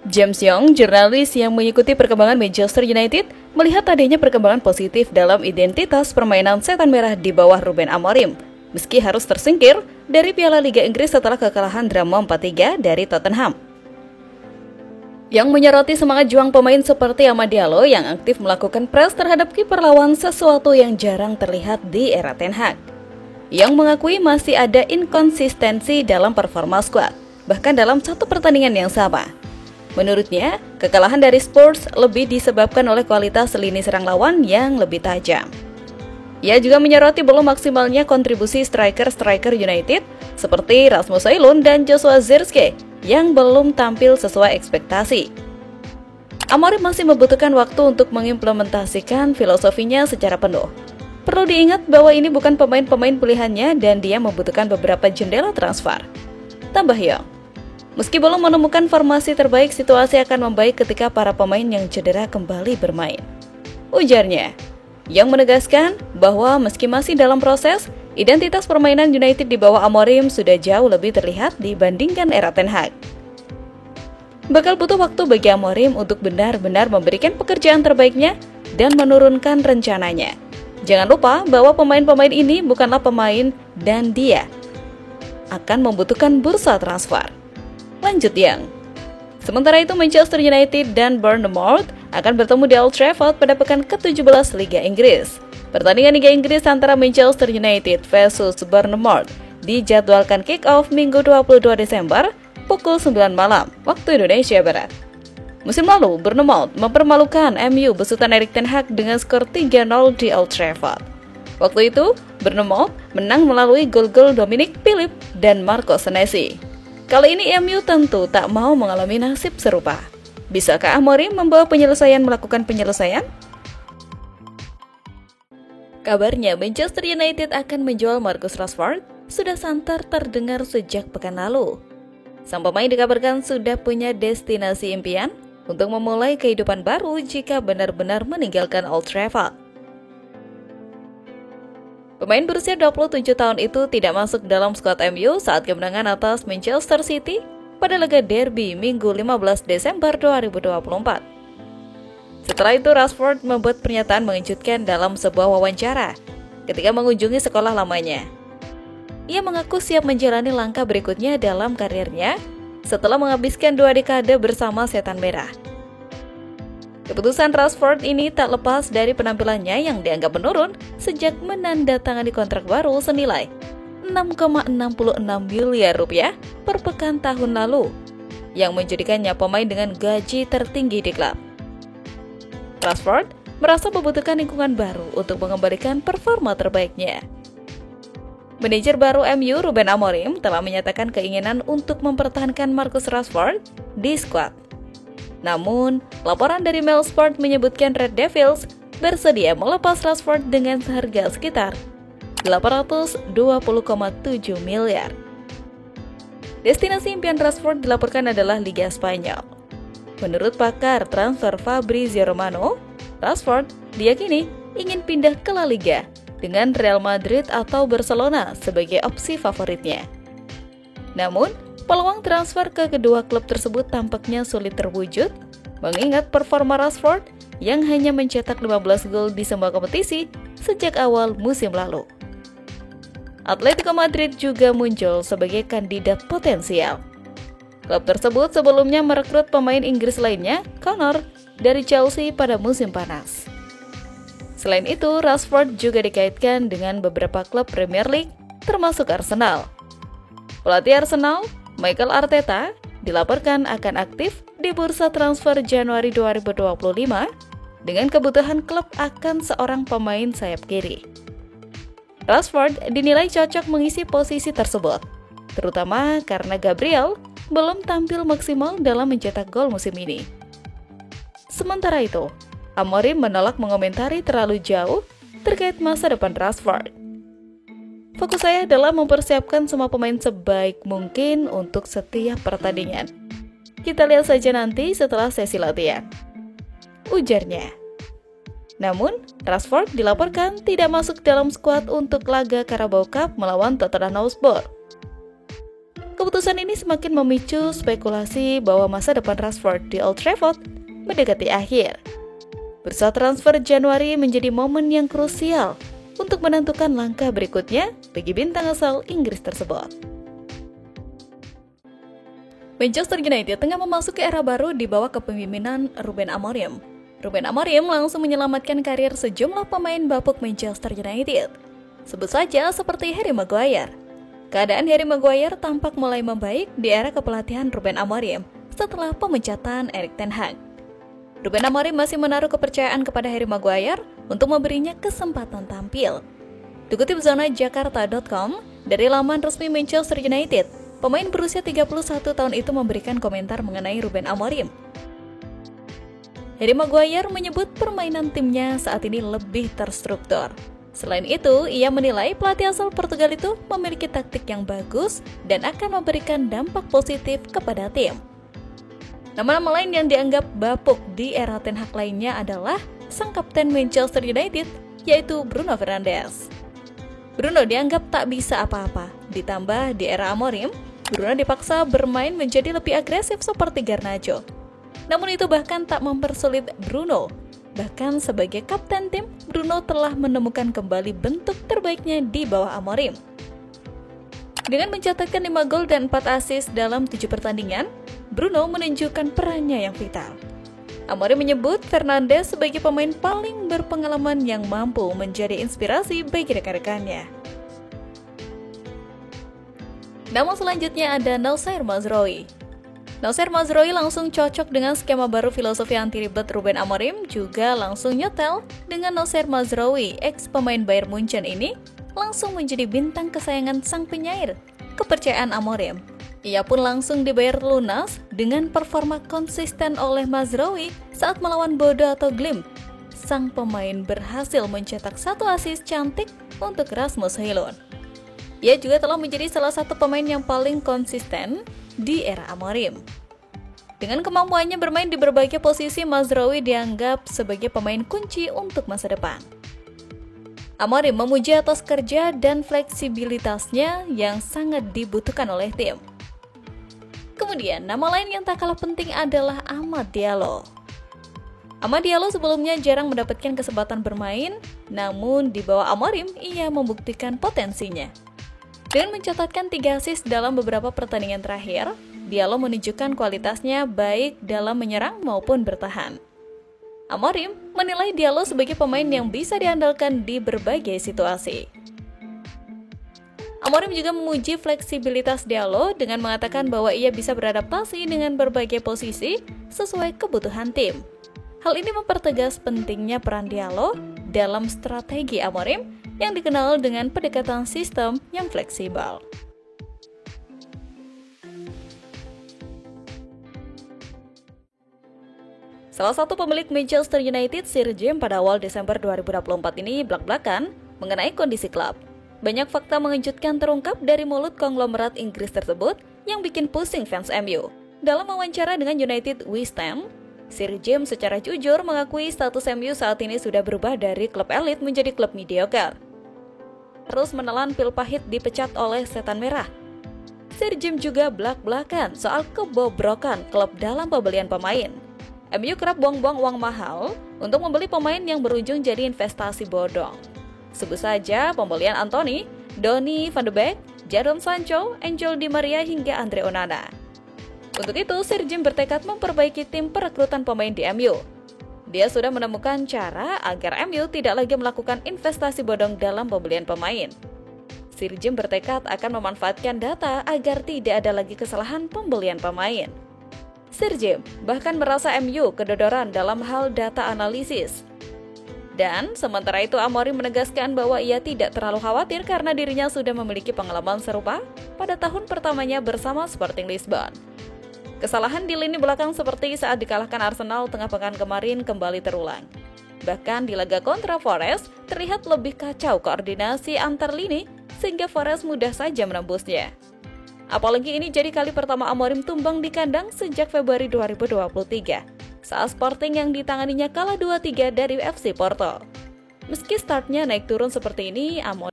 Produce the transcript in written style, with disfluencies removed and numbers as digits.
James Young, jurnalis yang mengikuti perkembangan Manchester United, melihat adanya perkembangan positif dalam identitas permainan setan merah di bawah Ruben Amorim, meski harus tersingkir dari Piala Liga Inggris setelah kekalahan drama 4-3 dari Tottenham. Yang menyoroti semangat juang pemain seperti Amad Diallo yang aktif melakukan press terhadap kiper lawan, sesuatu yang jarang terlihat di era Ten Hag. Yang mengakui masih ada inkonsistensi dalam performa skuad, bahkan dalam satu pertandingan yang sama. Menurutnya, kekalahan dari Spurs lebih disebabkan oleh kualitas lini serang lawan yang lebih tajam. Ia juga menyoroti belum maksimalnya kontribusi striker-striker United seperti Rasmus Højlund dan Joshua Zirkzee yang belum tampil sesuai ekspektasi. Amorim masih membutuhkan waktu untuk mengimplementasikan filosofinya secara penuh. Perlu diingat bahwa ini bukan pemain-pemain pilihannya dan dia membutuhkan beberapa jendela transfer. Tambah Young, meski belum menemukan formasi terbaik, situasi akan membaik ketika para pemain yang cedera kembali bermain. Ujarnya, yang menegaskan bahwa meski masih dalam proses, identitas permainan United di bawah Amorim sudah jauh lebih terlihat dibandingkan era Ten Hag. Bakal butuh waktu bagi Amorim untuk benar-benar memberikan pekerjaan terbaiknya dan menurunkan rencananya. Jangan lupa bahwa pemain-pemain ini bukanlah pemain dan dia akan membutuhkan bursa transfer. Lanjut Yang. Sementara itu Manchester United dan Bournemouth akan bertemu di Old Trafford pada pekan ke-17 Liga Inggris. Pertandingan Liga Inggris antara Manchester United versus Bournemouth dijadwalkan kick-off Minggu 22 Desember pukul 9 malam waktu Indonesia Barat. Musim lalu, Bournemouth mempermalukan MU besutan Erik ten Hag dengan skor 3-0 di Old Trafford. Waktu itu, Bournemouth menang melalui gol-gol Dominic Phillips dan Marco Senesi. Kali ini MU tentu tak mau mengalami nasib serupa. Bisakah Amorim membawa melakukan penyelesaian? Kabarnya Manchester United akan menjual Marcus Rashford sudah santer terdengar sejak pekan lalu. Sang pemain dikabarkan sudah punya destinasi impian untuk memulai kehidupan baru jika benar-benar meninggalkan Old Trafford. Pemain berusia 27 tahun itu tidak masuk dalam skuad MU saat kemenangan atas Manchester City pada laga derby Minggu 15 Desember 2024. Setelah itu, Rashford membuat pernyataan mengejutkan dalam sebuah wawancara ketika mengunjungi sekolah lamanya. Ia mengaku siap menjalani langkah berikutnya dalam karirnya setelah menghabiskan 2 dekade bersama Setan Merah. Keputusan Rashford ini tak lepas dari penampilannya yang dianggap menurun sejak menandatangani kontrak baru senilai 6,66 miliar rupiah per pekan tahun lalu, yang menjadikannya pemain dengan gaji tertinggi di klub. Rashford merasa membutuhkan lingkungan baru untuk mengembalikan performa terbaiknya. Manajer baru MU Ruben Amorim telah menyatakan keinginan untuk mempertahankan Marcus Rashford di skuad. Namun, laporan dari Mail Sport menyebutkan Red Devils bersedia melepas Rashford dengan harga sekitar 820,7 miliar. Destinasi impian Rashford dilaporkan adalah Liga Spanyol. Menurut pakar transfer Fabrizio Romano, Rashford diyakini ingin pindah ke La Liga dengan Real Madrid atau Barcelona sebagai opsi favoritnya. Namun, peluang transfer ke kedua klub tersebut tampaknya sulit terwujud, mengingat performa Rashford yang hanya mencetak 15 gol di semua kompetisi sejak awal musim lalu. Atletico Madrid juga muncul sebagai kandidat potensial. Klub tersebut sebelumnya merekrut pemain Inggris lainnya, Connor, dari Chelsea pada musim panas. Selain itu, Rashford juga dikaitkan dengan beberapa klub Premier League, termasuk Arsenal. Pelatih Arsenal, Mikel Arteta, dilaporkan akan aktif di bursa transfer Januari 2025 dengan kebutuhan klub akan seorang pemain sayap kiri. Rashford dinilai cocok mengisi posisi tersebut, terutama karena Gabriel belum tampil maksimal dalam mencetak gol musim ini. Sementara itu, Amorim menolak mengomentari terlalu jauh terkait masa depan Rashford. Fokus saya adalah mempersiapkan semua pemain sebaik mungkin untuk setiap pertandingan. Kita lihat saja nanti setelah sesi latihan, ujarnya. Namun, Rashford dilaporkan tidak masuk dalam skuad untuk laga Carabao Cup melawan Tottenham Hotspur. Keputusan ini semakin memicu spekulasi bahwa masa depan Rashford di Old Trafford mendekati akhir. Bursa transfer Januari menjadi momen yang krusial untuk menentukan langkah berikutnya bagi bintang asal Inggris tersebut. Manchester United tengah memasuki era baru di bawah kepemimpinan Ruben Amorim. Ruben Amorim langsung menyelamatkan karir sejumlah pemain bapuk Manchester United. Sebut saja seperti Harry Maguire. Keadaan Harry Maguire tampak mulai membaik di era kepelatihan Ruben Amorim setelah pemecatan Erik ten Hag. Ruben Amorim masih menaruh kepercayaan kepada Harry Maguire untuk memberinya kesempatan tampil. Dikutip zona jakarta.com, dari laman resmi Manchester United, pemain berusia 31 tahun itu memberikan komentar mengenai Ruben Amorim. Harry Maguire menyebut permainan timnya saat ini lebih terstruktur. Selain itu, ia menilai pelatih asal Portugal itu memiliki taktik yang bagus dan akan memberikan dampak positif kepada tim. Nama-nama lain yang dianggap bapuk di era Ten Hag lainnya adalah sang kapten Manchester United, yaitu Bruno Fernandes. Bruno dianggap tak bisa apa-apa, ditambah di era Amorim, Bruno dipaksa bermain menjadi lebih agresif seperti Garnacho. Namun itu bahkan tak mempersulit Bruno. Bahkan sebagai kapten tim, Bruno telah menemukan kembali bentuk terbaiknya di bawah Amorim. Dengan mencatatkan 5 gol dan 4 assist dalam 7 pertandingan, Bruno menunjukkan perannya yang vital. Amorim menyebut Fernandes sebagai pemain paling berpengalaman yang mampu menjadi inspirasi bagi rekan-rekannya. Nama selanjutnya ada Noussair Mazraoui. Noussair Mazraoui langsung cocok dengan skema baru filosofi anti ribet Ruben Amorim, juga langsung nyetel dengan Noussair Mazraoui, ex pemain Bayern Munchen ini, langsung menjadi bintang kesayangan sang penyair, kepercayaan Amorim. Ia pun langsung dibayar lunas dengan performa konsisten oleh Mazraoui saat melawan Bodo atau Glimt. Sang pemain berhasil mencetak 1 assist cantik untuk Rasmus Højlund. Ia juga telah menjadi salah satu pemain yang paling konsisten di era Amorim. Dengan kemampuannya bermain di berbagai posisi, Mazraoui dianggap sebagai pemain kunci untuk masa depan. Amorim memuji atas kerja dan fleksibilitasnya yang sangat dibutuhkan oleh tim. Kemudian, nama lain yang tak kalah penting adalah Amad Diallo. Amad Diallo sebelumnya jarang mendapatkan kesempatan bermain, namun di bawah Amorim ia membuktikan potensinya. Dengan mencatatkan 3 assist dalam beberapa pertandingan terakhir, Diallo menunjukkan kualitasnya baik dalam menyerang maupun bertahan. Amorim menilai Diallo sebagai pemain yang bisa diandalkan di berbagai situasi. Amorim juga memuji fleksibilitas Diallo dengan mengatakan bahwa ia bisa beradaptasi dengan berbagai posisi sesuai kebutuhan tim. Hal ini mempertegas pentingnya peran Diallo dalam strategi Amorim yang dikenal dengan pendekatan sistem yang fleksibel. Salah satu pemilik Manchester United, Sir Jim, pada awal Desember 2024 ini blak-blakan mengenai kondisi klub. Banyak fakta mengejutkan terungkap dari mulut konglomerat Inggris tersebut yang bikin pusing fans MU. Dalam wawancara dengan United We Stand, Sir Jim secara jujur mengakui status MU saat ini sudah berubah dari klub elit menjadi klub mediocre. Terus menelan pil pahit dipecat oleh setan merah. Sir Jim juga blak-blakan soal kebobrokan klub dalam pembelian pemain. MU kerap buang-buang uang mahal untuk membeli pemain yang berujung jadi investasi bodong. Sebut saja pembelian Anthony, Donny van de Beek, Jadon Sancho, Angel Di Maria hingga Andre Onana. Untuk itu, Sir Jim bertekad memperbaiki tim perekrutan pemain di MU. Dia sudah menemukan cara agar MU tidak lagi melakukan investasi bodong dalam pembelian pemain. Sir Jim bertekad akan memanfaatkan data agar tidak ada lagi kesalahan pembelian pemain. Sir Jim bahkan merasa MU kedodoran dalam hal data analisis. Dan sementara itu Amorim menegaskan bahwa ia tidak terlalu khawatir karena dirinya sudah memiliki pengalaman serupa pada tahun pertamanya bersama Sporting Lisbon. Kesalahan di lini belakang seperti saat dikalahkan Arsenal tengah pekan kemarin kembali terulang. Bahkan di laga kontra Forest terlihat lebih kacau koordinasi antar lini sehingga Forest mudah saja menembusnya. Apalagi ini jadi kali pertama Amorim tumbang di kandang sejak Februari 2023 saat Sporting yang ditanganinya kalah 2-3 dari FC Porto. Meski startnya naik turun seperti ini, Amorim